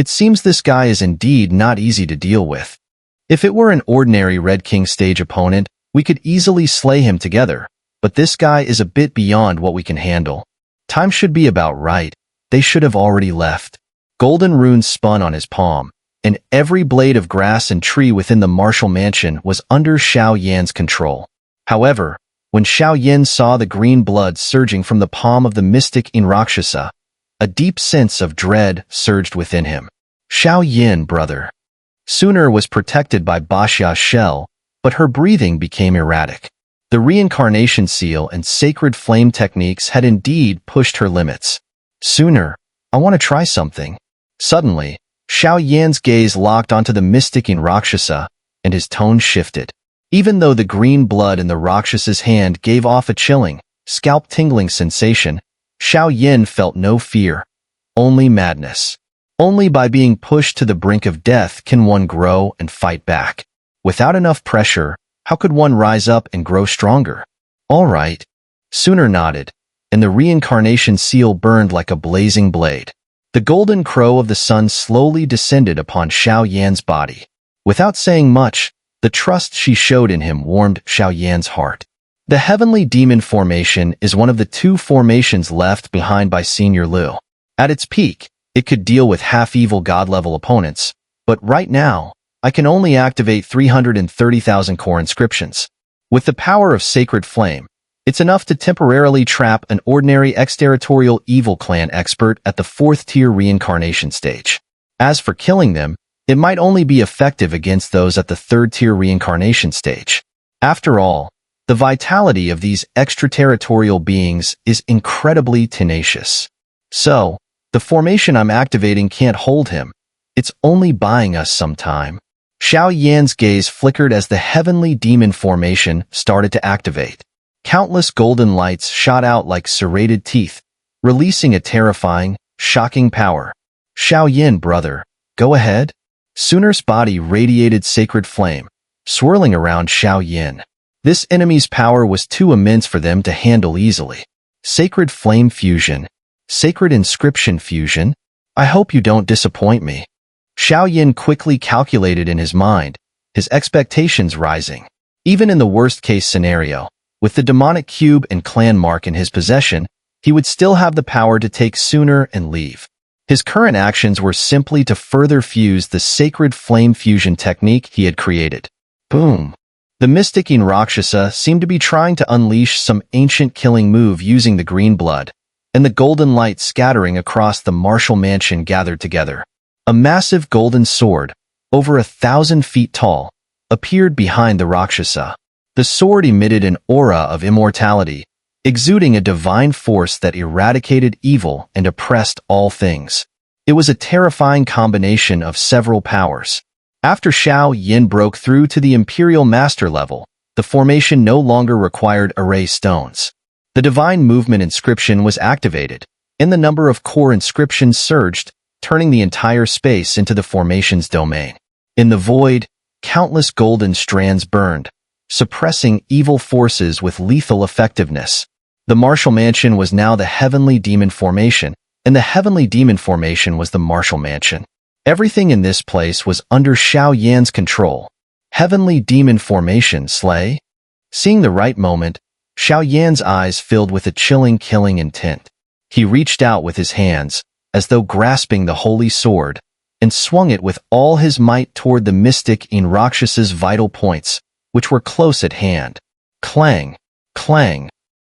It seems this guy is indeed not easy to deal with. If it were an ordinary Red King stage opponent, we could easily slay him together, but this guy is a bit beyond what we can handle. Time should be about right. They should have already left. Golden runes spun on his palm, and every blade of grass and tree within the martial mansion was under Xiao Yan's control. However, when Xiao Yan saw the green blood surging from the palm of the mystic Rakshasa, a deep sense of dread surged within him. Xiao Yan, brother. Xun'er was protected by Bashia's shell, but her breathing became erratic. The reincarnation seal and sacred flame techniques had indeed pushed her limits. Xun'er, I want to try something. Suddenly, Xiao Yan's gaze locked onto the mystic Rakshasa, and his tone shifted. Even though the green blood in the Rakshas's hand gave off a chilling, scalp-tingling sensation, Xiao Yan felt no fear, only madness. Only by being pushed to the brink of death can one grow and fight back. Without enough pressure, how could one rise up and grow stronger? All right. Xun'er nodded, and the reincarnation seal burned like a blazing blade. The golden crow of the sun slowly descended upon Xiao Yan's body. Without saying much, the trust she showed in him warmed Xiao Yan's heart. The heavenly demon formation is one of the two formations left behind by Senior Liu. At its peak, it could deal with half-evil god-level opponents, but right now, I can only activate 330,000 core inscriptions. With the power of Sacred Flame, it's enough to temporarily trap an ordinary exterritorial evil clan expert at the 4th-tier reincarnation stage. As for killing them, it might only be effective against those at the 3rd-tier reincarnation stage. After all, the vitality of these extraterritorial beings is incredibly tenacious. So, the formation I'm activating can't hold him. It's only buying us some time. Xiao Yan's gaze flickered as the heavenly demon formation started to activate. Countless golden lights shot out like serrated teeth, releasing a terrifying, shocking power. Xiao Yan, brother, go ahead. Xun'er's body radiated sacred flame, swirling around Xiao Yan. This enemy's power was too immense for them to handle easily. Sacred flame fusion. Sacred inscription fusion? I hope you don't disappoint me. Xiao Yan quickly calculated in his mind, his expectations rising. Even in the worst-case scenario, with the demonic cube and clan mark in his possession, he would still have the power to take Xun'er and leave. His current actions were simply to further fuse the sacred flame fusion technique he had created. Boom! The mystic Rakshasa seemed to be trying to unleash some ancient killing move using the green blood, and the golden light scattering across the martial mansion gathered together. A massive golden sword, over 1,000 feet tall, appeared behind the Rakshasa. The sword emitted an aura of immortality, exuding a divine force that eradicated evil and oppressed all things. It was a terrifying combination of several powers. After Xiao Yan broke through to the Imperial Master level, the formation no longer required array stones. The divine movement inscription was activated, and the number of core inscriptions surged, turning the entire space into the formation's domain. In the void, countless golden strands burned, suppressing evil forces with lethal effectiveness. The martial mansion was now the heavenly demon formation, and the heavenly demon formation was the martial mansion. Everything in this place was under Xiao Yan's control. Heavenly demon formation slay? Seeing the right moment, Xiao Yan's eyes filled with a chilling killing intent. He reached out with his hands, as though grasping the holy sword, and swung it with all his might toward the mystic Rakshas's vital points, which were close at hand. Clang! Clang!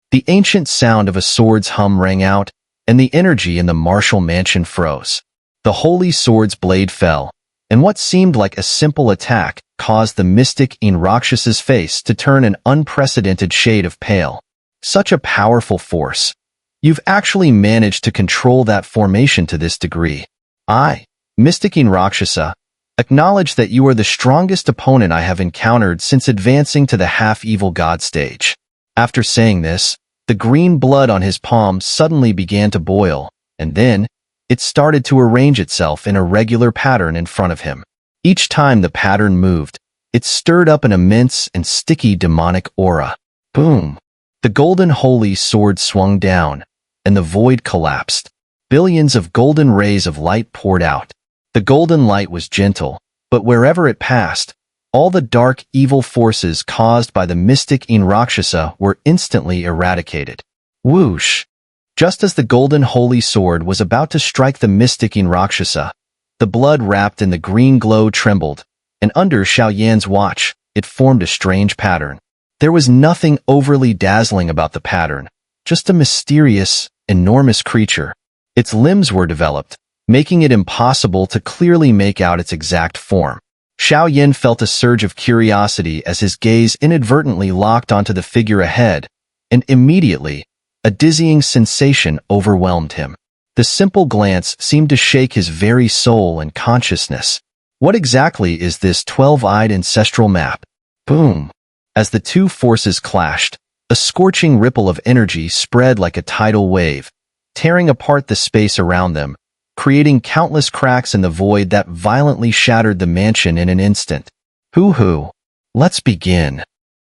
The ancient sound of a sword's hum rang out, and the energy in the martial mansion froze. The holy sword's blade fell, and what seemed like a simple attack caused the mystic Rakshas's face to turn an unprecedented shade of pale. Such a powerful force. You've actually managed to control that formation to this degree. I, mystic Rakshasa, acknowledge that you are the strongest opponent I have encountered since advancing to the half-evil god stage. After saying this, the green blood on his palm suddenly began to boil, and then, it started to arrange itself in a regular pattern in front of him. Each time the pattern moved, it stirred up an immense and sticky demonic aura. Boom! The golden holy sword swung down, and the void collapsed. Billions of golden rays of light poured out. The golden light was gentle, but wherever it passed, all the dark, evil forces caused by the mystic Rakshasa were instantly eradicated. Whoosh! Just as the golden holy sword was about to strike the mystic Rakshasa, the blood wrapped in the green glow trembled, and under Xiao Yan's watch, it formed a strange pattern. There was nothing overly dazzling about the pattern, just a mysterious, enormous creature. Its limbs were developed, making it impossible to clearly make out its exact form. Xiao Yan felt a surge of curiosity as his gaze inadvertently locked onto the figure ahead, and immediately, a dizzying sensation overwhelmed him. The simple glance seemed to shake his very soul and consciousness. What exactly is this 12-eyed ancestral map? Boom! As the two forces clashed, a scorching ripple of energy spread like a tidal wave, tearing apart the space around them, creating countless cracks in the void that violently shattered the mansion in an instant. Hoo-hoo! Let's begin.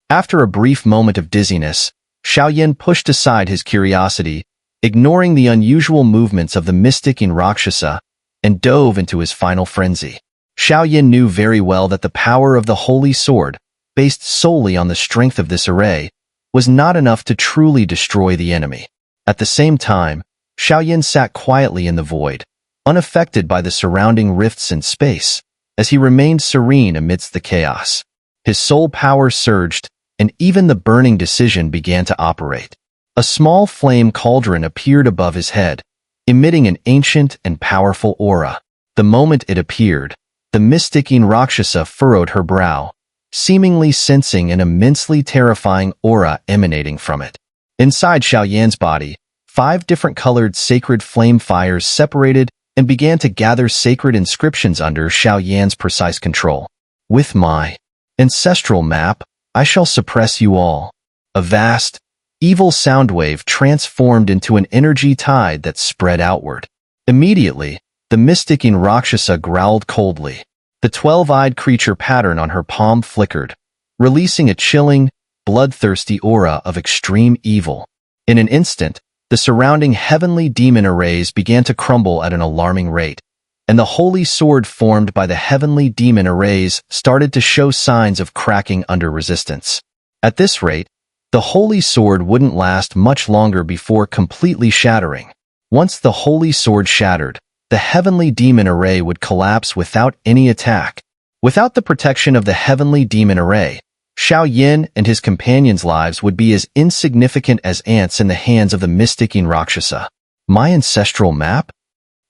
After a brief moment of dizziness, Xiao Yan pushed aside his curiosity, ignoring the unusual movements of the mystic Rakshasa, and dove into his final frenzy. Xiao Yan knew very well that the power of the holy sword, based solely on the strength of this array, was not enough to truly destroy the enemy. At the same time, Xiao Yan sat quietly in the void, unaffected by the surrounding rifts in space, as he remained serene amidst the chaos. His soul power surged, and even the burning decision began to operate. A small flame cauldron appeared above his head, emitting an ancient and powerful aura. The moment it appeared, the mystic Rakshasa furrowed her brow, seemingly sensing an immensely terrifying aura emanating from it. Inside Xiao Yan's body, 5 different colored sacred flame fires separated and began to gather sacred inscriptions under Xiao Yan's precise control. With my ancestral map, I shall suppress you all. A vast, evil sound wave transformed into an energy tide that spread outward. Immediately, the mystic Rakshasa growled coldly. The 12-eyed creature pattern on her palm flickered, releasing a chilling, bloodthirsty aura of extreme evil. In an instant, the surrounding heavenly demon arrays began to crumble at an alarming rate, and the holy sword formed by the heavenly demon arrays started to show signs of cracking under resistance. At this rate, the holy sword wouldn't last much longer before completely shattering. Once the holy sword shattered, the heavenly demon array would collapse without any attack. Without the protection of the heavenly demon array, Xiao Yan and his companions' lives would be as insignificant as ants in the hands of the mystic Rakshasa. My ancestral map?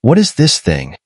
What is this thing?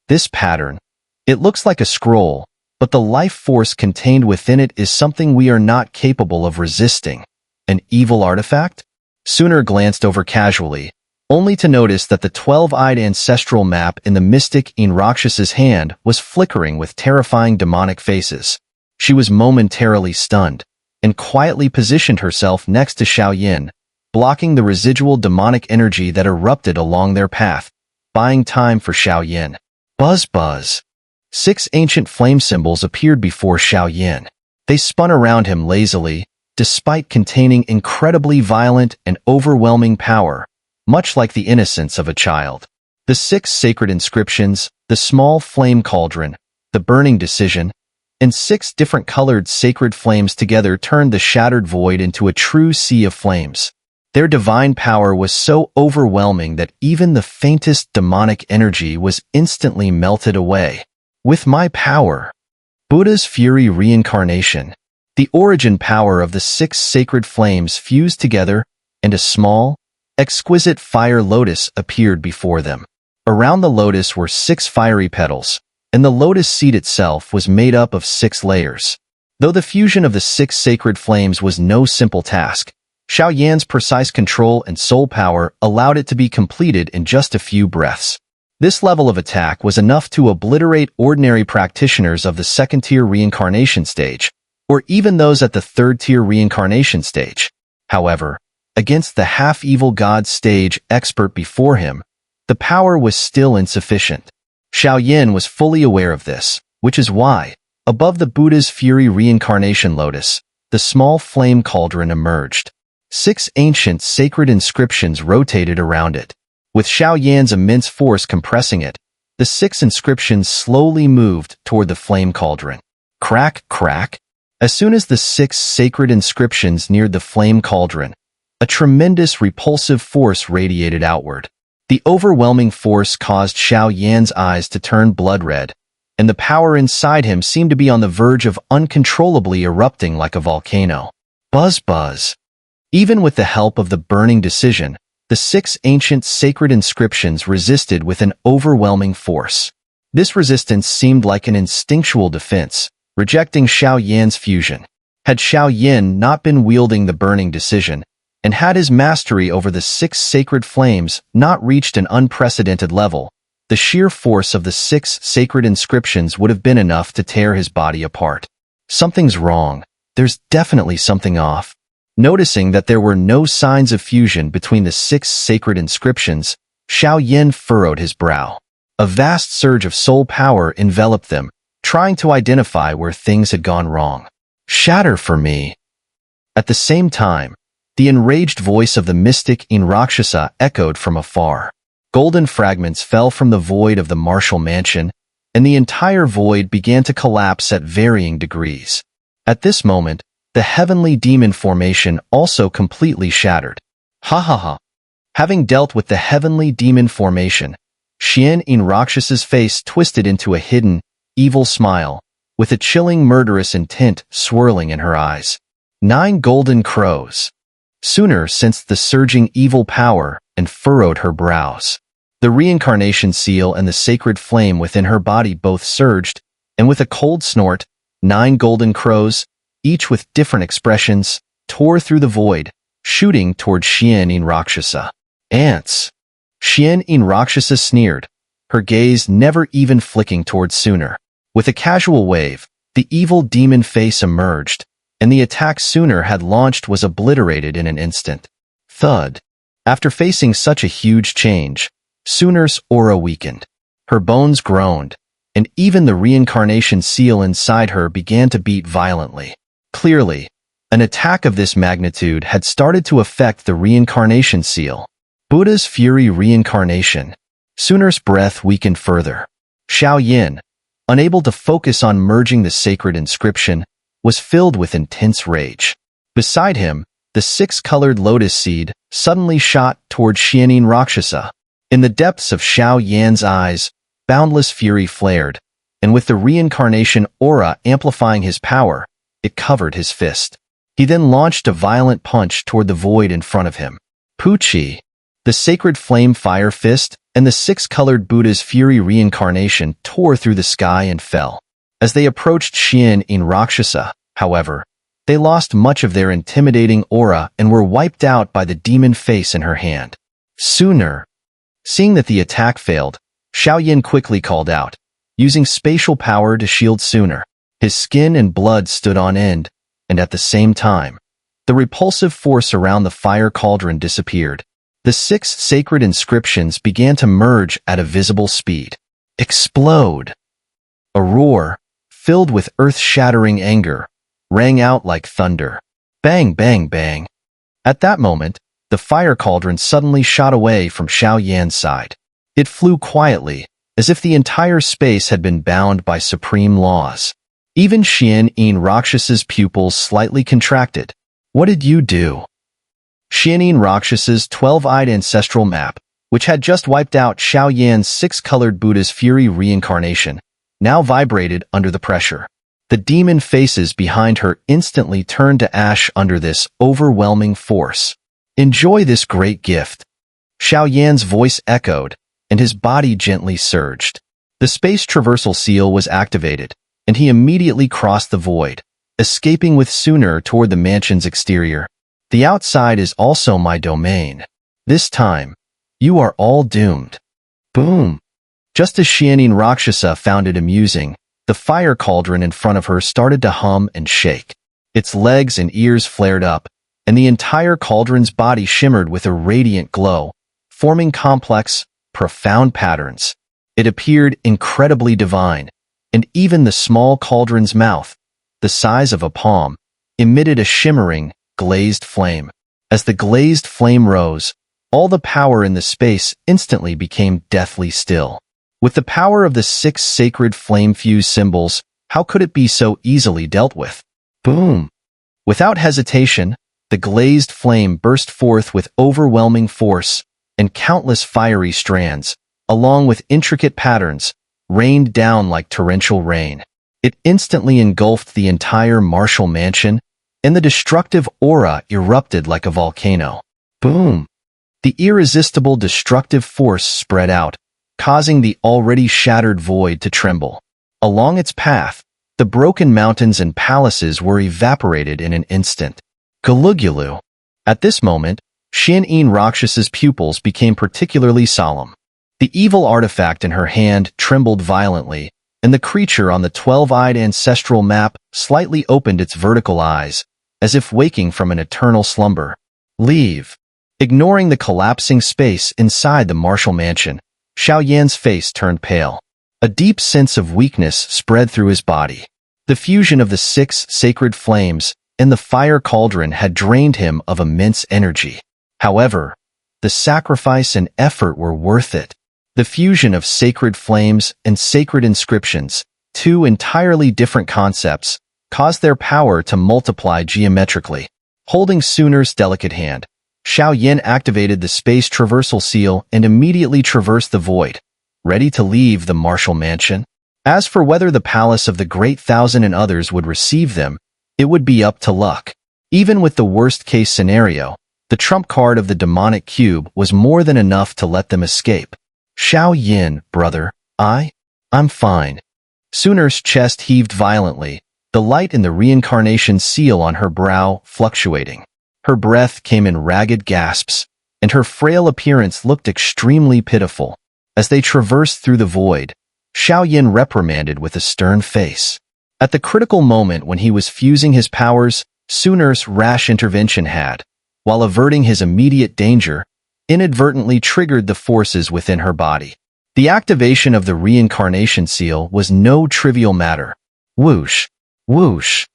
This pattern. It looks like a scroll, but the life force contained within it is something we are not capable of resisting. An evil artifact? Xun'er glanced over casually, only to notice that the 12-eyed ancestral map in the mystic Rakshas's hand was flickering with terrifying demonic faces. She was momentarily stunned, and quietly positioned herself next to Xiao Yan, blocking the residual demonic energy that erupted along their path, buying time for Xiao Yan. Buzz buzz. 6 ancient flame symbols appeared before Xiao Yan. They spun around him lazily, despite containing incredibly violent and overwhelming power, much like the innocence of a child. The 6 sacred inscriptions, the small flame cauldron, the burning decision, and 6 different colored sacred flames together turned the shattered void into a true sea of flames. Their divine power was so overwhelming that even the faintest demonic energy was instantly melted away. With my power, Buddha's fury reincarnation, the origin power of the 6 sacred flames fused together, and a small, exquisite fire lotus appeared before them. Around the lotus were 6 fiery petals, and the lotus seed itself was made up of 6 layers. Though the fusion of the 6 sacred flames was no simple task, Xiao Yan's precise control and soul power allowed it to be completed in just a few breaths. This level of attack was enough to obliterate ordinary practitioners of the 2nd-tier reincarnation stage, or even those at the 3rd-tier reincarnation stage. However, against the half-evil god stage expert before him, the power was still insufficient. Xiao Yan was fully aware of this, which is why, above the Buddha's fury reincarnation lotus, the small flame cauldron emerged. 6 ancient sacred inscriptions rotated around it. With Xiao Yan's immense force compressing it, The 6 inscriptions slowly moved toward the flame cauldron. Crack, crack. As soon as the 6 sacred inscriptions neared the flame cauldron, a tremendous repulsive force radiated outward. The overwhelming force caused Xiao Yan's eyes to turn blood red, and the power inside him seemed to be on the verge of uncontrollably erupting like a volcano. Buzz, buzz. Even with the help of the burning decision, the 6 ancient sacred inscriptions resisted with an overwhelming force. This resistance seemed like an instinctual defense, rejecting Xiao Yan's fusion. Had Xiao Yan not been wielding the burning decision, and had his mastery over the 6 sacred flames not reached an unprecedented level, the sheer force of the 6 sacred inscriptions would have been enough to tear his body apart. Something's wrong. There's definitely something off. Noticing that there were no signs of fusion between the 6 sacred inscriptions, Xiao Yan furrowed his brow. A vast surge of soul power enveloped them, trying to identify where things had gone wrong. Shatter for me. At the same time, the enraged voice of the mystic Rakshasa echoed from afar. Golden fragments fell from the void of the martial mansion, and the entire void began to collapse at varying degrees. At this moment, the heavenly demon formation also completely shattered. Ha ha ha. Having dealt with the heavenly demon formation, Xian Rakshas's face twisted into a hidden, evil smile, with a chilling murderous intent swirling in her eyes. 9 golden crows. Xun'er sensed the surging evil power and furrowed her brows. The reincarnation seal and the sacred flame within her body both surged, and with a cold snort, 9 golden crows, each with different expressions, tore through the void, shooting toward Xian Rakshasa. Ants. Xian Rakshasa sneered, her gaze never even flicking towards Xun'er. With a casual wave, the evil demon face emerged, and the attack Xun'er had launched was obliterated in an instant. Thud. After facing such a huge change, Xun'er's aura weakened. Her bones groaned, and even the reincarnation seal inside her began to beat violently. Clearly, an attack of this magnitude had started to affect the reincarnation seal. Buddha's fury reincarnation. Xun'er's breath weakened further. Xiao Yan, unable to focus on merging the sacred inscription, was filled with intense rage. Beside him, the 6-colored lotus seed suddenly shot toward Xian Rakshasa. In the depths of Xiao Yan's eyes, boundless fury flared, and with the reincarnation aura amplifying his power, it covered his fist. He then launched a violent punch toward the void in front of him. Puchi. The sacred flame fire fist and the 6-colored Buddha's fury reincarnation tore through the sky and fell. As they approached Xian Rakshasa, however, they lost much of their intimidating aura and were wiped out by the demon face in her hand. Xun'er. Seeing that the attack failed, Xiao Yan quickly called out, using spatial power to shield Xun'er. His skin and blood stood on end, and at the same time, the repulsive force around the fire cauldron disappeared. The 6 sacred inscriptions began to merge at a visible speed. Explode! A roar, filled with earth-shattering anger, rang out like thunder. Bang, bang, bang. At that moment, the fire cauldron suddenly shot away from Xiao Yan's side. It flew quietly, as if the entire space had been bound by supreme laws. Even Xian Rakshas's pupils slightly contracted. What did you do? Xian Rakshas's 12-eyed ancestral map, which had just wiped out Xiao Yan's 6-colored Buddha's fury reincarnation, now vibrated under the pressure. The demon faces behind her instantly turned to ash under this overwhelming force. Enjoy this great gift. Xiao Yan's voice echoed, and his body gently surged. The space traversal seal was activated, and he immediately crossed the void, escaping with Xun'er toward the mansion's exterior. The outside is also my domain. This time, you are all doomed. Boom. Just as Xian Rakshasa found it amusing, the fire cauldron in front of her started to hum and shake. Its legs and ears flared up, and the entire cauldron's body shimmered with a radiant glow, forming complex, profound patterns. It appeared incredibly divine, and even the small cauldron's mouth, the size of a palm, emitted a shimmering, glazed flame. As the glazed flame rose, all the power in the space instantly became deathly still. With the power of the 6 sacred flame-fused symbols, how could it be so easily dealt with? Boom! Without hesitation, the glazed flame burst forth with overwhelming force, and countless fiery strands, along with intricate patterns, rained down like torrential rain. It instantly engulfed the entire Marshall mansion, and the destructive aura erupted like a volcano. Boom! The irresistible destructive force spread out, causing the already shattered void to tremble. Along its path, the broken mountains and palaces were evaporated in an instant. Gulugulu. At this moment, Xun'er Rakshas's pupils became particularly solemn. The evil artifact in her hand trembled violently, and the creature on the 12-eyed ancestral map slightly opened its vertical eyes, as if waking from an eternal slumber. Leave. Ignoring the collapsing space inside the Marshall mansion, Xiao Yan's face turned pale. A deep sense of weakness spread through his body. The fusion of the 6 sacred flames and the fire cauldron had drained him of immense energy. However, the sacrifice and effort were worth it. The fusion of sacred flames and sacred inscriptions, 2 entirely different concepts, caused their power to multiply geometrically. Holding Xun'er's delicate hand, Xiao Yan activated the space traversal seal and immediately traversed the void, ready to leave the Marshall mansion. As for whether the Palace of the Great Thousand and others would receive them, it would be up to luck. Even with the worst-case scenario, the trump card of the demonic cube was more than enough to let them escape. Xiao Yan, brother, I'm fine. Xun'er's chest heaved violently, the light in the reincarnation seal on her brow fluctuating. Her breath came in ragged gasps, and her frail appearance looked extremely pitiful. As they traversed through the void, Xiao Yan reprimanded with a stern face. At the critical moment when he was fusing his powers, Xun'er's rash intervention had, while averting his immediate danger, inadvertently triggered the forces within her body. The activation of the reincarnation seal was no trivial matter. Whoosh! Whoosh!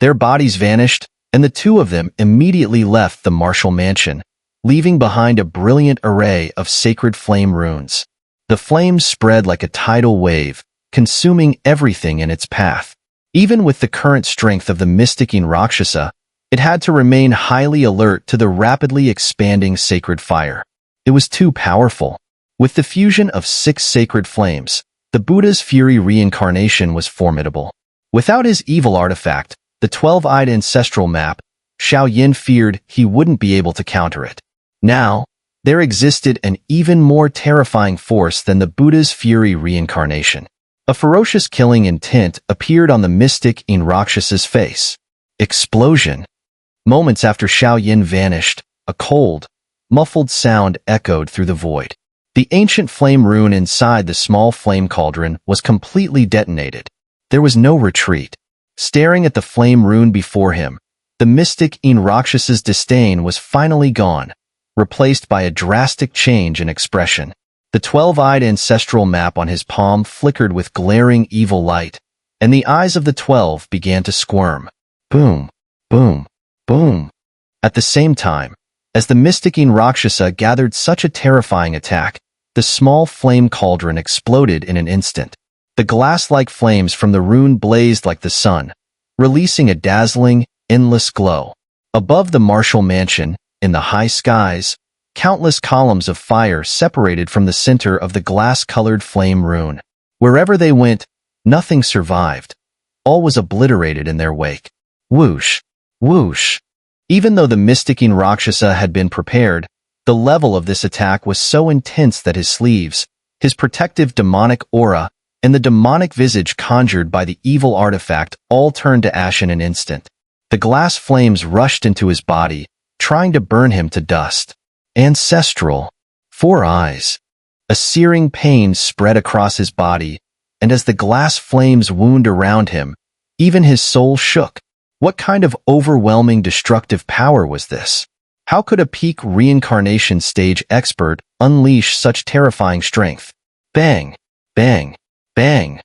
Their bodies vanished, and the 2 of them immediately left the Marshall mansion, leaving behind a brilliant array of sacred flame runes. The flames spread like a tidal wave, consuming everything in its path. Even with the current strength of the mystic Rakshasa, it had to remain highly alert to the rapidly expanding sacred fire. It was too powerful. With the fusion of 6 sacred flames, the Buddha's fury reincarnation was formidable. Without his evil artifact, the 12-eyed ancestral map, Xiao Yan feared he wouldn't be able to counter it. Now, there existed an even more terrifying force than the Buddha's fury reincarnation. A ferocious killing intent appeared on the mystic Rakshas's face. Explosion. Moments after Xiao Yan vanished, a cold, muffled sound echoed through the void. The ancient flame rune inside the small flame cauldron was completely detonated. There was no retreat. Staring at the flame rune before him, the mystic Rakshas's disdain was finally gone, replaced by a drastic change in expression. The 12-eyed ancestral map on his palm flickered with glaring evil light, and the eyes of the 12 began to squirm. Boom, boom, boom. At the same time, as the mystic Rakshasa gathered such a terrifying attack, the small flame cauldron exploded in an instant. The glass-like flames from the rune blazed like the sun, releasing a dazzling, endless glow. Above the Marshall mansion, in the high skies, countless columns of fire separated from the center of the glass-colored flame rune. Wherever they went, nothing survived. All was obliterated in their wake. Whoosh! Whoosh! Even though the mystic Rakshasa had been prepared, the level of this attack was so intense that his sleeves, his protective demonic aura, and the demonic visage conjured by the evil artifact all turned to ash in an instant. The glass flames rushed into his body, trying to burn him to dust. Ancestral. 4 eyes. A searing pain spread across his body, and as the glass flames wound around him, even his soul shook. What kind of overwhelming destructive power was this? How could a peak reincarnation stage expert unleash such terrifying strength? Bang! Bang! Bang!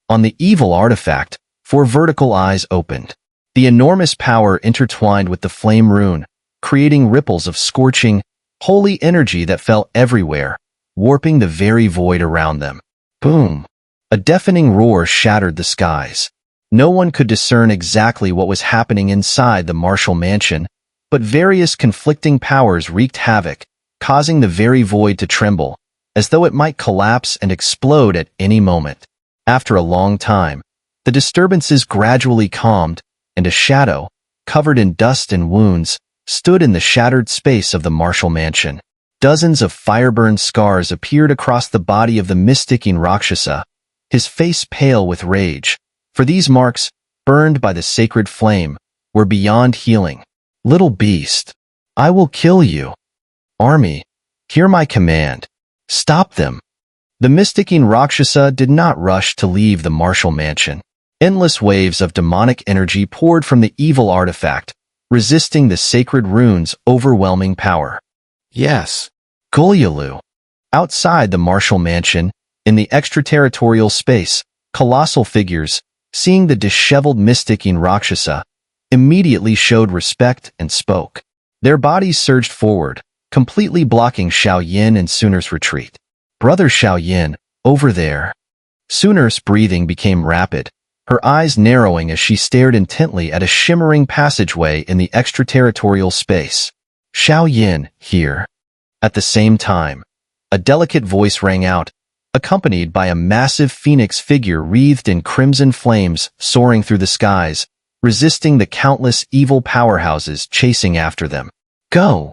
On the evil artifact, 4 vertical eyes opened. The enormous power intertwined with the flame rune, creating ripples of scorching, holy energy that fell everywhere, warping the very void around them. Boom! A deafening roar shattered the skies. No one could discern exactly what was happening inside the Marshall mansion, but various conflicting powers wreaked havoc, causing the very void to tremble, as though it might collapse and explode at any moment. After a long time, the disturbances gradually calmed, and a shadow, covered in dust and wounds, stood in the shattered space of the Marshall mansion. Dozens of fire-burned scars appeared across the body of the mystic Rakshasa, his face pale with rage, for these marks, burned by the sacred flame, were beyond healing. Little beast, I will kill you. Army, hear my command. Stop them. The mystic Rakshasa did not rush to leave the Marshall mansion. Endless waves of demonic energy poured from the evil artifact, resisting the sacred rune's overwhelming power. Yes, Gulyalu. Outside the Marshall mansion, in the extraterritorial space, colossal figures, seeing the disheveled mystic Rakshasa, immediately showed respect and spoke. Their bodies surged forward, completely blocking Xiaoyin and Xun'er's retreat. Brother Xiaoyin, over there. Xun'er's breathing became rapid, her eyes narrowing as she stared intently at a shimmering passageway in the extraterritorial space. Xiaoyin, here. At the same time, a delicate voice rang out, accompanied by a massive phoenix figure wreathed in crimson flames soaring through the skies, resisting the countless evil powerhouses chasing after them. Go!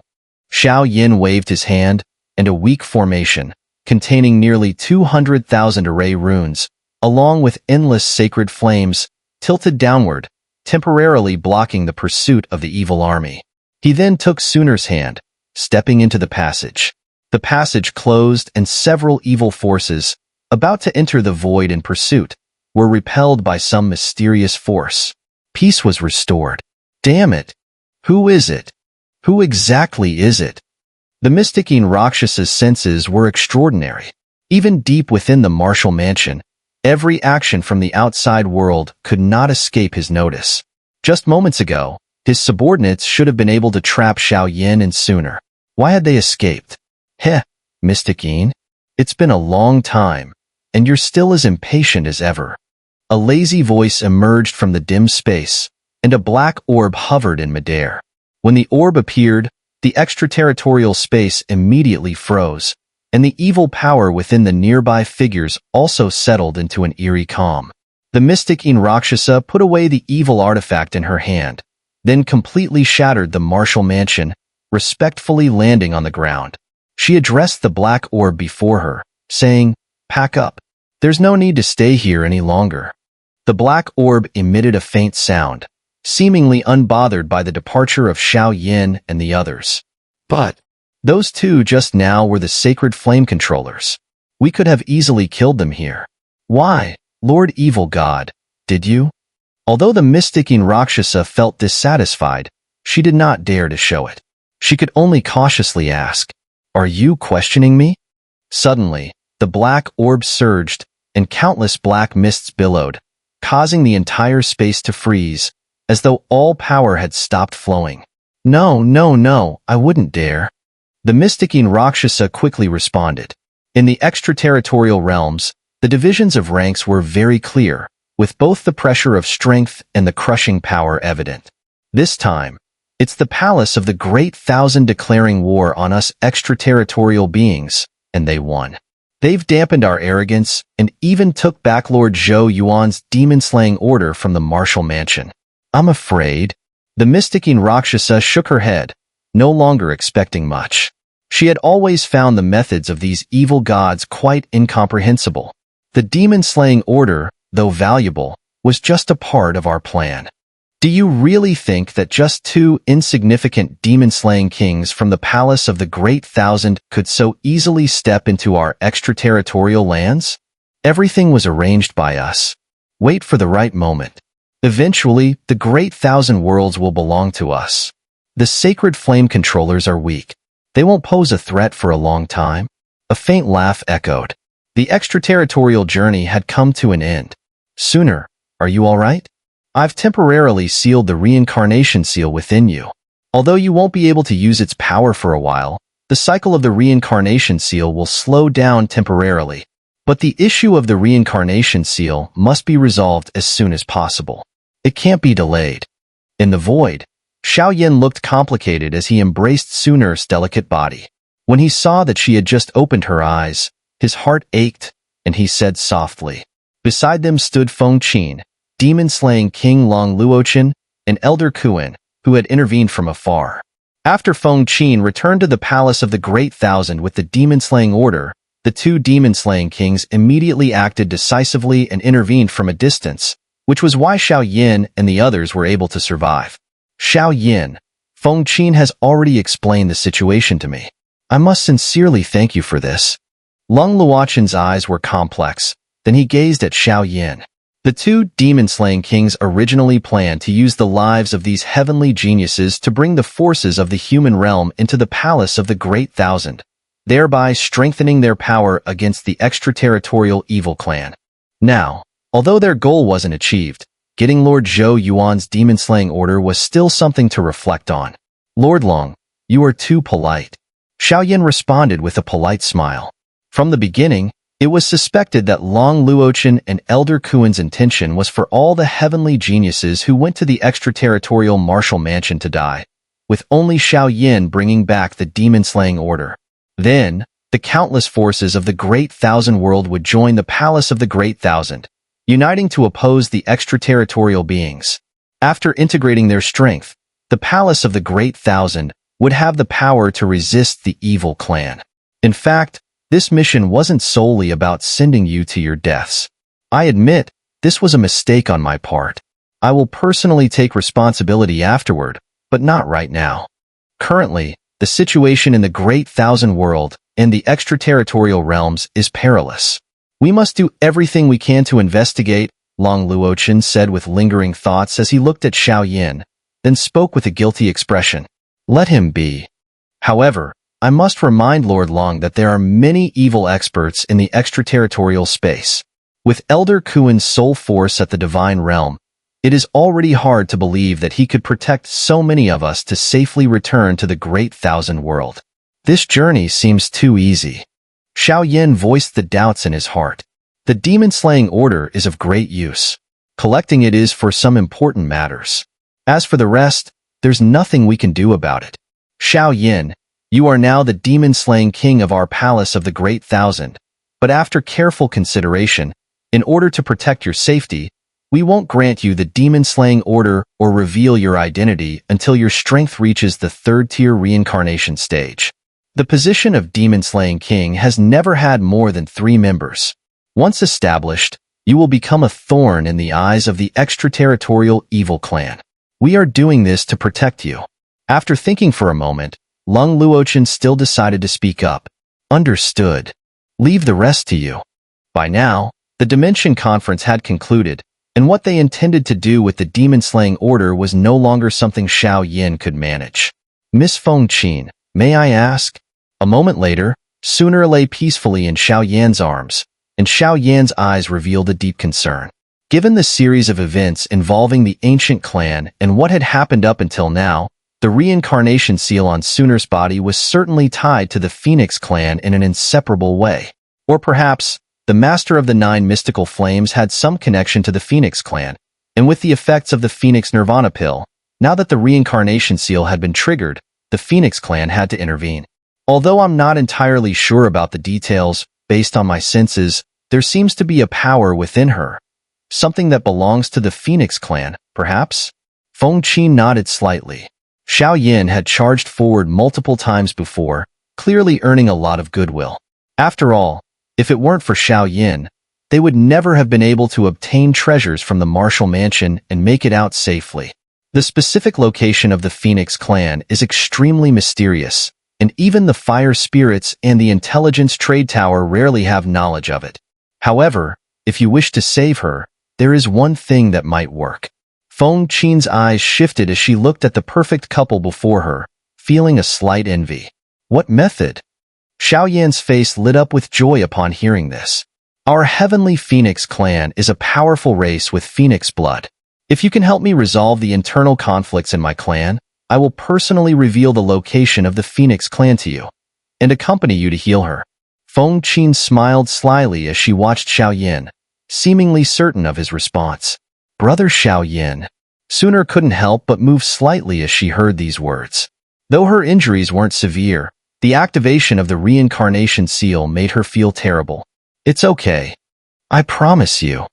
Xiaoyin waved his hand, and a weak formation, containing nearly 200,000 array runes, along with endless sacred flames, tilted downward, temporarily blocking the pursuit of the evil army. He then took Xun'er's hand, stepping into the passage. The passage closed and several evil forces, about to enter the void in pursuit, were repelled by some mysterious force. Peace was restored. Damn it! Who is it? Who exactly is it? The mystic Rakshas's senses were extraordinary. Even deep within the Marshall mansion, every action from the outside world could not escape his notice. Just moments ago, his subordinates should have been able to trap Xiaoyin and Xun'er. Why had they escaped? Heh, Mystic Yin. It's been a long time, and you're still as impatient as ever. A lazy voice emerged from the dim space, and a black orb hovered in midair. When the orb appeared, the extraterritorial space immediately froze, and the evil power within the nearby figures also settled into an eerie calm. The mystic Rakshasa put away the evil artifact in her hand, then completely shattered the Marshall mansion, respectfully landing on the ground. She addressed the black orb before her, saying, "Pack up. There's no need to stay here any longer." The black orb emitted a faint sound, seemingly unbothered by the departure of Xiaoyin and the others. But those two just now were the sacred flame controllers. We could have easily killed them here. Why, Lord Evil God, did you? Although the mystic Rakshasa felt dissatisfied, she did not dare to show it. She could only cautiously ask, "Are you questioning me?" Suddenly, the black orb surged, and countless black mists billowed, causing the entire space to freeze, as though all power had stopped flowing. No, I wouldn't dare." The mystic Rakshasa quickly responded. In the extraterritorial realms, the divisions of ranks were very clear, with both the pressure of strength and the crushing power evident. This time, it's the palace of the Great Thousand declaring war on us extraterritorial beings, and they won. They've dampened our arrogance and even took back Lord Zhou Yuan's demon-slaying order from the Marshall mansion. I'm afraid. The mystic Rakshasa shook her head, no longer expecting much. She had always found the methods of these evil gods quite incomprehensible. The demon-slaying order, though valuable, was just a part of our plan. Do you really think that just two insignificant demon-slaying kings from the palace of the Great Thousand could so easily step into our extraterritorial lands? Everything was arranged by us. Wait for the right moment. Eventually, the Great Thousand worlds will belong to us. The sacred flame controllers are weak. They won't pose a threat for a long time. A faint laugh echoed. The extraterritorial journey had come to an end. Xun'er, are you all right? I've temporarily sealed the reincarnation seal within you. Although you won't be able to use its power for a while, the cycle of the reincarnation seal will slow down temporarily. But the issue of the reincarnation seal must be resolved as soon as possible. It can't be delayed. In the void, Xiaoyan looked complicated as he embraced Xun'er's delicate body. When he saw that she had just opened her eyes, his heart ached, and he said softly. Beside them stood Feng Qin, demon-slaying King Long Luochen, and Elder Kuan, who had intervened from afar. After Feng Qin returned to the palace of the Great Thousand with the demon-slaying order, the two demon-slaying kings immediately acted decisively and intervened from a distance, which was why Xiaoyan and the others were able to survive. Xiaoyan, Feng Qin has already explained the situation to me. I must sincerely thank you for this. Long Luochen's eyes were complex, then he gazed at Xiaoyan. The two demon-slaying kings originally planned to use the lives of these heavenly geniuses to bring the forces of the human realm into the palace of the Great Thousand, thereby strengthening their power against the extraterritorial evil clan. Now, although their goal wasn't achieved, getting Lord Zhou Yuan's demon-slaying order was still something to reflect on. Lord Long, you are too polite. Xiaoyan responded with a polite smile. From the beginning, it was suspected that Long Luochen and Elder Kuan's intention was for all the heavenly geniuses who went to the extraterritorial martial mansion to die, with only Xiaoyan bringing back the demon-slaying order. Then, the countless forces of the Great Thousand World would join the Palace of the Great Thousand, uniting to oppose the extraterritorial beings. After integrating their strength, the Palace of the Great Thousand would have the power to resist the evil clan. In fact, this mission wasn't solely about sending you to your deaths. I admit, this was a mistake on my part. I will personally take responsibility afterward, but not right now. Currently, the situation in the Great Thousand World and the extraterritorial realms is perilous. We must do everything we can to investigate, Long Luochen said with lingering thoughts as he looked at Xiaoyan, then spoke with a guilty expression. Let him be. However, I must remind Lord Long that there are many evil experts in the extraterritorial space. With Elder Kuan's sole force at the divine realm, it is already hard to believe that he could protect so many of us to safely return to the Great Thousand World. This journey seems too easy. Xiaoyan voiced the doubts in his heart. The demon-slaying order is of great use. Collecting it is for some important matters. As for the rest, there's nothing we can do about it. Xiaoyan, you are now the demon-slaying king of our palace of the Great Thousand, but after careful consideration, in order to protect your safety, we won't grant you the demon-slaying order or reveal your identity until your strength reaches the third-tier reincarnation stage. The position of demon-slaying king has never had more than 3 members. Once established, you will become a thorn in the eyes of the extraterritorial evil clan. We are doing this to protect you. After thinking for a moment, Long Luochen still decided to speak up. Understood. Leave the rest to you. By now, the Dimension Conference had concluded, and what they intended to do with the demon-slaying order was no longer something Xiaoyan could manage. Miss Feng Qin, may I ask? A moment later, Xun'er lay peacefully in Xiaoyan's arms, and Xiaoyan's eyes revealed a deep concern. Given the series of events involving the ancient clan and what had happened up until now, the reincarnation seal on Xun'er's body was certainly tied to the Phoenix clan in an inseparable way. Or perhaps, the Master of the 9 Mystical Flames had some connection to the Phoenix clan, and with the effects of the Phoenix Nirvana pill, now that the reincarnation seal had been triggered, the Phoenix clan had to intervene. Although I'm not entirely sure about the details, based on my senses, there seems to be a power within her. Something that belongs to the Phoenix clan, perhaps? Feng Qin nodded slightly. Xiaoyan had charged forward multiple times before, clearly earning a lot of goodwill. After all, if it weren't for Xiaoyan, they would never have been able to obtain treasures from the Martial Mansion and make it out safely. The specific location of the Phoenix clan is extremely mysterious, and even the Fire Spirits and the Intelligence Trade Tower rarely have knowledge of it. However, if you wish to save her, there is one thing that might work. Feng Qin's eyes shifted as she looked at the perfect couple before her, feeling a slight envy. What method? Xiaoyan's face lit up with joy upon hearing this. Our heavenly Phoenix clan is a powerful race with Phoenix blood. If you can help me resolve the internal conflicts in my clan, I will personally reveal the location of the Phoenix clan to you, and accompany you to heal her. Feng Qin smiled slyly as she watched Xiao Yin, seemingly certain of his response. Brother Xiao Yin. Xun'er couldn't help but move slightly as she heard these words. Though her injuries weren't severe, the activation of the reincarnation seal made her feel terrible. It's okay. I promise you.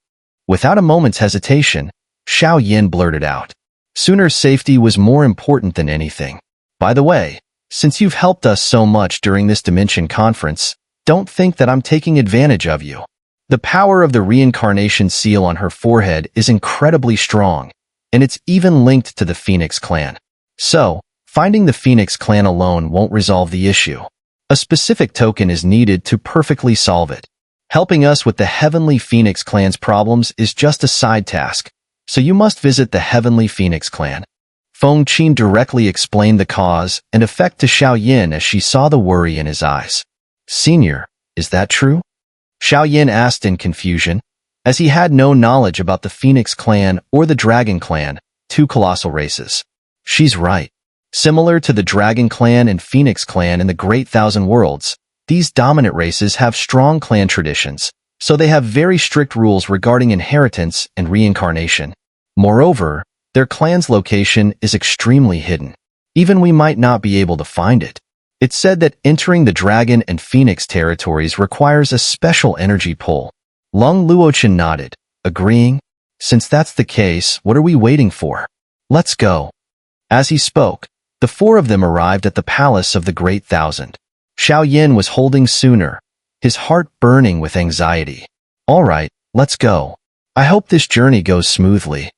Without a moment's hesitation, Xiao Yin blurted out. Xun'er's safety was more important than anything. By the way, since you've helped us so much during this Dimension Conference, don't think that I'm taking advantage of you. The power of the reincarnation seal on her forehead is incredibly strong, and it's even linked to the Phoenix clan. So, finding the Phoenix clan alone won't resolve the issue. A specific token is needed to perfectly solve it. Helping us with the Heavenly Phoenix clan's problems is just a side task, so you must visit the Heavenly Phoenix clan. Feng Qin directly explained the cause and effect to Xiao Yin as she saw the worry in his eyes. Senior, is that true? Xiao Yin asked in confusion, as he had no knowledge about the Phoenix clan or the Dragon clan, two colossal races. She's right. Similar to the Dragon clan and Phoenix clan in the Great Thousand Worlds, these dominant races have strong clan traditions, so they have very strict rules regarding inheritance and reincarnation. Moreover, their clan's location is extremely hidden. Even we might not be able to find it. It's said that entering the Dragon and Phoenix territories requires a special energy pull. Lung Luochen nodded, agreeing. Since that's the case, what are we waiting for? Let's go. As he spoke, the four of them arrived at the Palace of the Great Thousand. Xiao Yin was holding Xun'er, his heart burning with anxiety. All right, let's go. I hope this journey goes smoothly.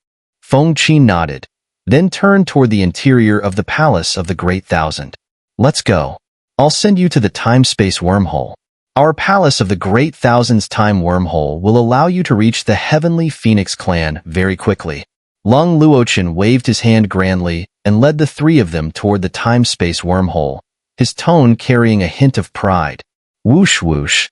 Feng Qin nodded, then turned toward the interior of the Palace of the Great Thousand. Let's go. I'll send you to the time-space wormhole. Our Palace of the Great Thousand's time wormhole will allow you to reach the Heavenly Phoenix clan very quickly. Lung Luochen waved his hand grandly and led the three of them toward the time-space wormhole, his tone carrying a hint of pride. Whoosh whoosh.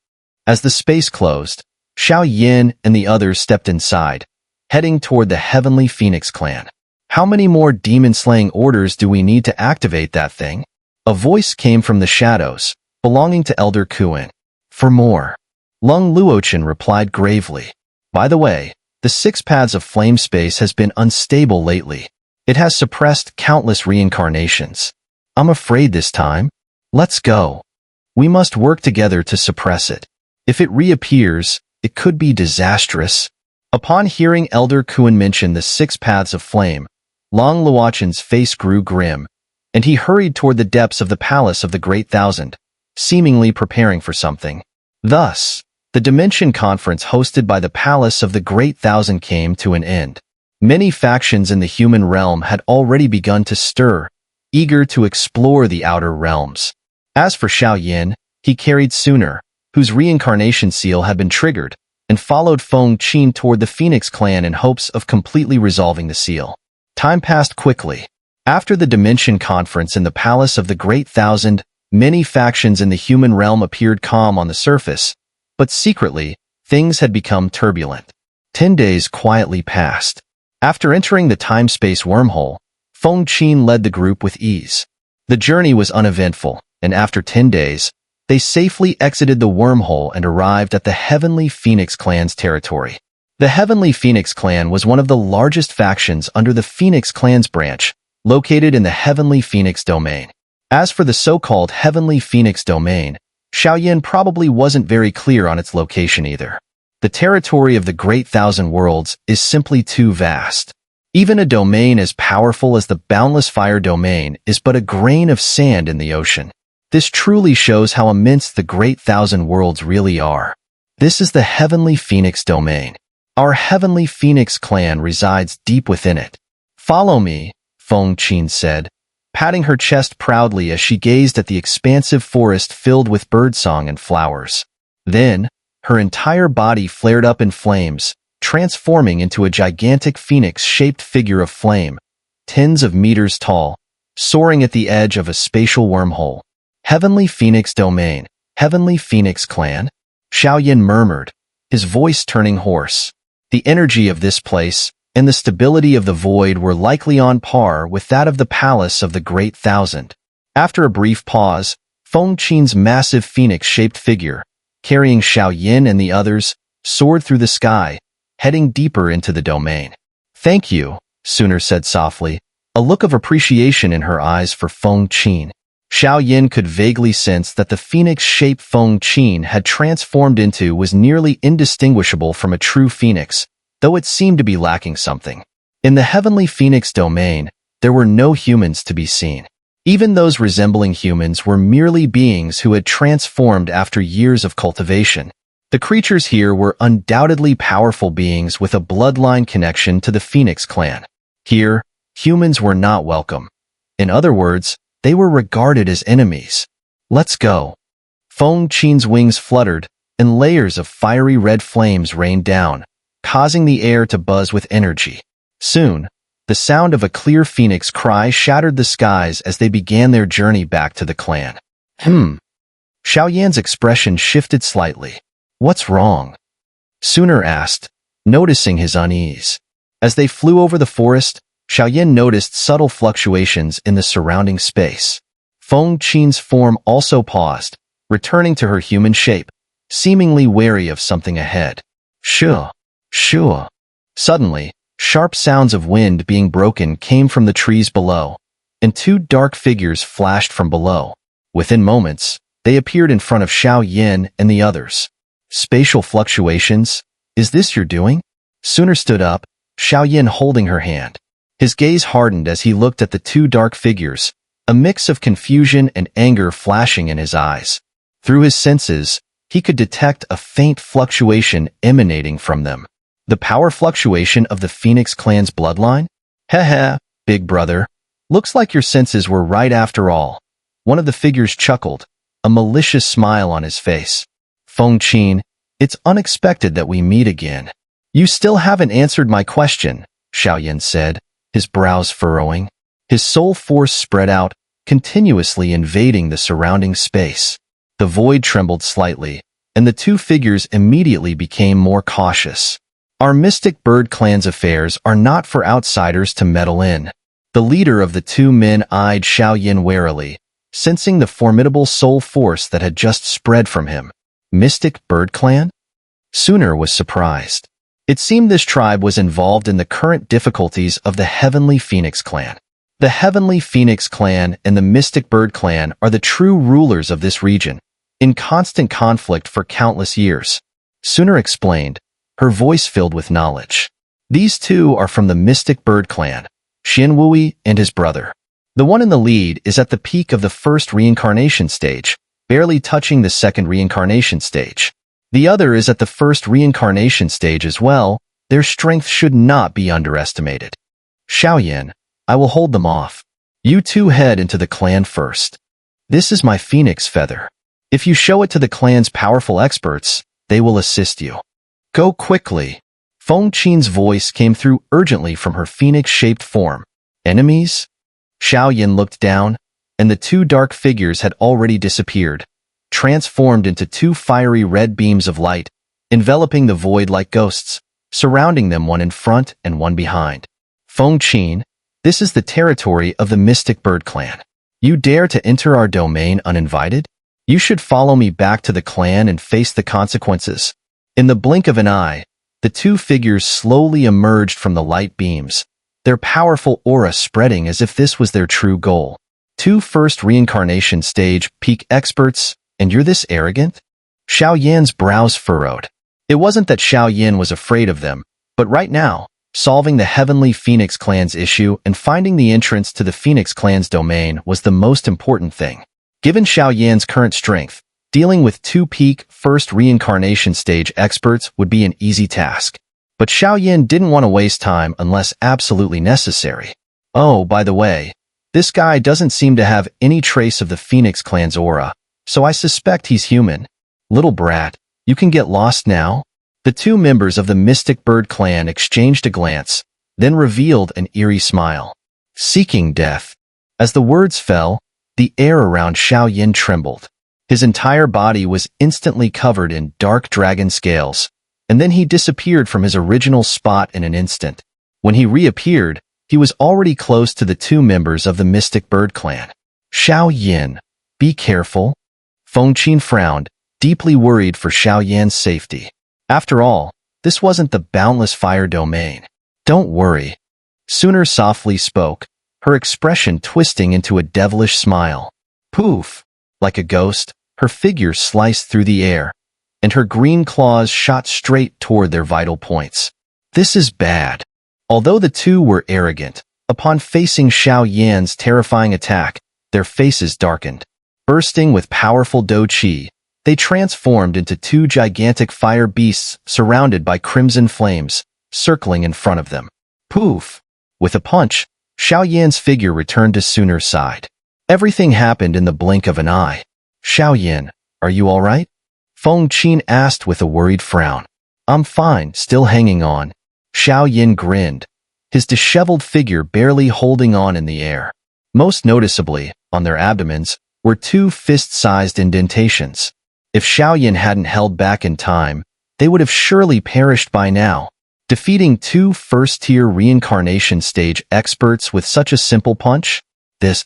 As the space closed, Xiao Yin and the others stepped inside, heading toward the Heavenly Phoenix clan. How many more demon-slaying orders do we need to activate that thing? A voice came from the shadows, belonging to Elder Kuan. For more. Lung Luochen replied gravely. By the way, the 6 paths of flame space has been unstable lately. It has suppressed countless reincarnations. I'm afraid this time. Let's go. We must work together to suppress it. If it reappears, it could be disastrous. Upon hearing Elder Kuan mention the 6 paths of flame, Lung Luochen's face grew grim, and he hurried toward the depths of the Palace of the Great Thousand, seemingly preparing for something. Thus, the Dimension Conference hosted by the Palace of the Great Thousand came to an end. Many factions in the human realm had already begun to stir, eager to explore the outer realms. As for Xiao Yin, he carried Xun'er, whose reincarnation seal had been triggered, and followed Feng Qin toward the Phoenix clan in hopes of completely resolving the seal. Time passed quickly. After the Dimension Conference in the Palace of the Great Thousand, many factions in the human realm appeared calm on the surface, but secretly, things had become turbulent. 10 days quietly passed. After entering the time-space wormhole, Feng Qin led the group with ease. The journey was uneventful, and after 10 days, they safely exited the wormhole and arrived at the Heavenly Phoenix clan's territory. The Heavenly Phoenix clan was one of the largest factions under the Phoenix clan's branch, located in the Heavenly Phoenix domain. As for the so-called Heavenly Phoenix domain, Xiao Yin probably wasn't very clear on its location either. The territory of the Great Thousand Worlds is simply too vast. Even a domain as powerful as the Boundless Fire domain is but a grain of sand in the ocean. This truly shows how immense the Great Thousand Worlds really are. This is the Heavenly Phoenix domain. Our Heavenly Phoenix clan resides deep within it. Follow me, Feng Qin said, patting her chest proudly as she gazed at the expansive forest filled with birdsong and flowers. Then, her entire body flared up in flames, transforming into a gigantic phoenix-shaped figure of flame, tens of meters tall, soaring at the edge of a spatial wormhole. Heavenly Phoenix domain, Heavenly Phoenix clan? Xiao Yin murmured, his voice turning hoarse. The energy of this place and the stability of the void were likely on par with that of the Palace of the Great Thousand. After a brief pause, Feng Qin's massive phoenix-shaped figure, carrying Xiao Yin and the others, soared through the sky, heading deeper into the domain. "Thank you," Xun'er said softly, a look of appreciation in her eyes for Feng Qin. Xiao Yin could vaguely sense that the phoenix shape Feng Qin had transformed into was nearly indistinguishable from a true phoenix, though it seemed to be lacking something. In the heavenly phoenix domain, there were no humans to be seen. Even those resembling humans were merely beings who had transformed after years of cultivation. The creatures here were undoubtedly powerful beings with a bloodline connection to the Phoenix clan. Here, humans were not welcome. In other words, they were regarded as enemies. "Let's go." Feng Qin's wings fluttered, and layers of fiery red flames rained down, causing the air to buzz with energy. Soon, the sound of a clear phoenix cry shattered the skies as they began their journey back to the clan. Xiao Yan's expression shifted slightly. "What's wrong?" Xun'er asked, noticing his unease. As they flew over the forest, Xiao Yan noticed subtle fluctuations in the surrounding space. Feng Qin's form also paused, returning to her human shape, seemingly wary of something ahead. Shoo! Shoo! Suddenly, sharp sounds of wind being broken came from the trees below, and two dark figures flashed from below. Within moments, they appeared in front of Xiao Yan and the others. "Spatial fluctuations? Is this your doing?" Xun'er stood up, Xiao Yan holding her hand. His gaze hardened as he looked at the two dark figures, a mix of confusion and anger flashing in his eyes. Through his senses, he could detect a faint fluctuation emanating from them. The power fluctuation of the Phoenix clan's bloodline? Heh, big brother. Looks like your senses were right after all. One of the figures chuckled, a malicious smile on his face. "Feng Qin, it's unexpected that we meet again." "You still haven't answered my question," Xiao Yan said, his brows furrowing. His soul force spread out, continuously invading the surrounding space. The void trembled slightly, and the two figures immediately became more cautious. "Our mystic bird clan's affairs are not for outsiders to meddle in." The leader of the two men eyed Xiao Yan warily, sensing the formidable soul force that had just spread from him. Mystic bird clan? Xun'er was surprised. It seemed this tribe was involved in the current difficulties of the Heavenly Phoenix clan. The Heavenly Phoenix clan and the Mystic Bird clan are the true rulers of this region, in constant conflict for countless years. Xun'er explained, her voice filled with knowledge. These two are from the Mystic Bird clan, Xianwui and his brother. The one in the lead is at the peak of the first reincarnation stage, barely touching the second reincarnation stage. The other is at the first reincarnation stage as well. Their strength should not be underestimated. Xiao Yan, I will hold them off. You two head into the clan first. This is my phoenix feather. If you show it to the clan's powerful experts, they will assist you. Go quickly. Feng Qin's voice came through urgently from her phoenix-shaped form. Enemies? Xiao Yan looked down, and the two dark figures had already disappeared, transformed into two fiery red beams of light, enveloping the void like ghosts, surrounding them one in front and one behind. Feng Qin, this is the territory of the Mystic Bird clan. You dare to enter our domain uninvited? You should follow me back to the clan and face the consequences. In the blink of an eye, the two figures slowly emerged from the light beams, their powerful aura spreading as if this was their true goal. Two first reincarnation stage peak experts, and you're this arrogant? Xiao Yan's brows furrowed. It wasn't that Xiao Yan was afraid of them, but right now, solving the Heavenly Phoenix clan's issue and finding the entrance to the Phoenix clan's domain was the most important thing. Given Xiao Yan's current strength, dealing with two peak first reincarnation stage experts would be an easy task. But Xiao Yan didn't want to waste time unless absolutely necessary. Oh, by the way, this guy doesn't seem to have any trace of the Phoenix clan's aura, so I suspect he's human. Little brat, you can get lost now? The two members of the Mystic Bird clan exchanged a glance, then revealed an eerie smile. Seeking death. As the words fell, the air around Xiao Yan trembled. His entire body was instantly covered in dark dragon scales, and then he disappeared from his original spot in an instant. When he reappeared, he was already close to the two members of the Mystic Bird clan. Xiao Yan, be careful. Feng Qin frowned, deeply worried for Xiao Yan's safety. After all, this wasn't the boundless fire domain. Don't worry. Xun'er softly spoke, her expression twisting into a devilish smile. Poof! Like a ghost, her figure sliced through the air, and her green claws shot straight toward their vital points. This is bad. Although the two were arrogant, upon facing Xiao Yan's terrifying attack, their faces darkened. Bursting with powerful Do Qi, they transformed into two gigantic fire beasts surrounded by crimson flames, circling in front of them. Poof! With a punch, Xiao Yan's figure returned to Xun'er's side. Everything happened in the blink of an eye. Xiao Yan, are you all right? Feng Qin asked with a worried frown. I'm fine, still hanging on. Xiao Yan grinned, his disheveled figure barely holding on in the air. Most noticeably, on their abdomens, were two fist-sized indentations. If Xiao Yan hadn't held back in time, they would have surely perished by now. Defeating two first-tier reincarnation stage experts with such a simple punch? This